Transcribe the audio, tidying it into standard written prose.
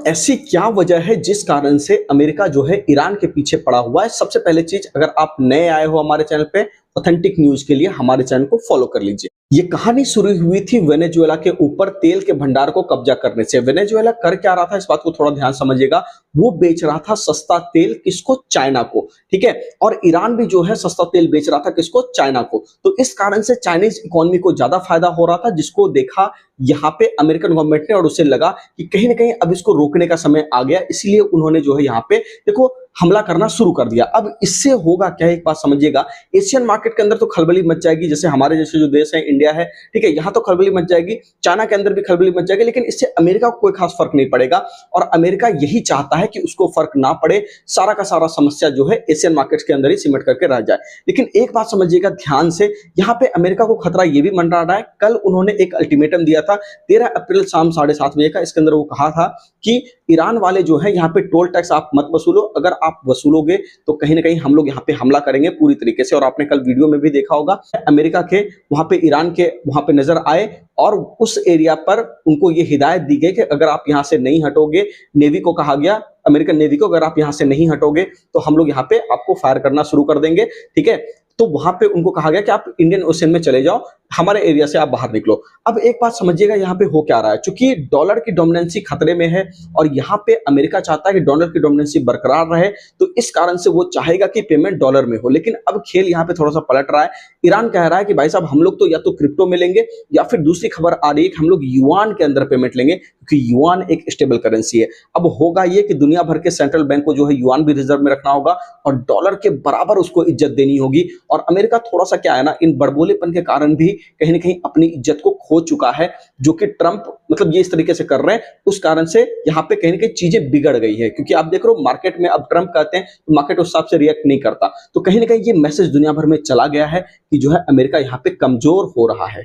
ऐसी क्या वजह है जिस कारण से अमेरिका जो है ईरान के पीछे पड़ा हुआ है? सबसे पहले चीज, अगर आप नए आए हो हमारे चैनल पे, ऑथेंटिक न्यूज के लिए हमारे चैनल को फॉलो कर लीजिए। ये कहानी शुरू हुई थी वेनेजुएला के ऊपर तेल के भंडार को कब्जा करने से। वेनेजुएला कर क्या रहा था, इस बात को थोड़ा ध्यान समझिएगा। वो बेच रहा था सस्ता तेल, किसको? चाइना को, ठीक है। और ईरान भी जो है सस्ता तेल बेच रहा था, किसको? चाइना को। तो इस कारण से चाइनीज इकोनॉमी को ज्यादा फायदा हो रहा था, जिसको देखा यहाँ पे अमेरिकन गवर्नमेंट ने, और उसे लगा कि कहीं ना कहीं अब इसको रोकने का समय आ गया, इसलिए उन्होंने जो है यहाँ पे देखो हमला करना शुरू कर दिया। अब इससे होगा क्या, एक बात समझिएगा, एशियन मार्केट के अंदर तो खलबली मच जाएगी, जैसे हमारे जैसे जो देश है इंडिया है, ठीक है, यहाँ तो खलबली मच जाएगी, चाइना के अंदर भी खलबली मच जाएगी, लेकिन इससे अमेरिका को कोई खास फर्क नहीं पड़ेगा। और अमेरिका यही चाहता है कि उसको फर्क ना पड़े, सारा का सारा समस्या जो है एशियन मार्केट के अंदर ही सिमट करके रह जाए। लेकिन एक बात समझिएगा ध्यान से, यहाँ पे अमेरिका को खतरा ये भी मंडरा रहा है। कल उन्होंने एक अल्टीमेटम दिया था 13 अप्रैल शाम 7:30 बजे का। इसके अंदर वो कहा था कि ईरान वाले जो है यहाँ पे टोल टैक्स आप मत वसूलो, अगर आप वसूलोगे तो कहीं ना कहीं हम लोग यहाँ पे हमला करेंगे पूरी तरीके से। और आपने कल वीडियो में भी देखा होगा, अमेरिका के वहां पे ईरान के वहां पे नजर आए और उस एरिया पर उनको ये हिदायत दी गई कि अगर आप यहाँ से नहीं हटोगे, नेवी को कहा गया, अमेरिकन नेवी को, अगर आप यहाँ से नहीं हटोगे तो हम लोग यहाँ पे आपको फायर करना शुरू कर देंगे, ठीक है। तो वहां पे उनको कहा गया कि आप इंडियन ओशन में चले जाओ, हमारे एरिया से आप बाहर निकलो। अब एक बात समझिएगा, यहाँ पे हो क्या रहा है, क्योंकि डॉलर की डोमिनेंसी खतरे में है और यहाँ पे अमेरिका चाहता है कि डॉलर की डोमिनेंसी बरकरार रहे, तो इस कारण से वो चाहेगा कि पेमेंट डॉलर में हो। लेकिन अब खेल यहाँ पे थोड़ा सा पलट रहा है। ईरान कह रहा है कि भाई साहब हम लोग तो या तो क्रिप्टो में लेंगे, या फिर दूसरी खबर आ रही है कि हम लोग युआन के अंदर पेमेंट लेंगे, क्योंकि युआन एक स्टेबल करेंसी है। अब होगा ये कि दुनिया भर के सेंट्रल बैंक को जो है युआन भी रिजर्व में रखना होगा और डॉलर के बराबर उसको इज्जत देनी होगी। और अमेरिका थोड़ा सा क्या है ना, इन बड़बोलेपन के कारण भी कहीं ना कहीं अपनी इज्जत को खो चुका है, जो कि ट्रंप मतलब ये इस तरीके से कर रहे हैं, उस कारण से यहाँ पे कहीं ना कहीं चीजें बिगड़ गई है। क्योंकि आप देख रहे हो मार्केट में अब ट्रंप कहते हैं तो मार्केट उस हिसाब से रिएक्ट नहीं करता। तो कहीं ना कहीं ये मैसेज दुनिया भर में चला गया है कि जो है अमेरिका यहाँ पे कमजोर हो रहा है।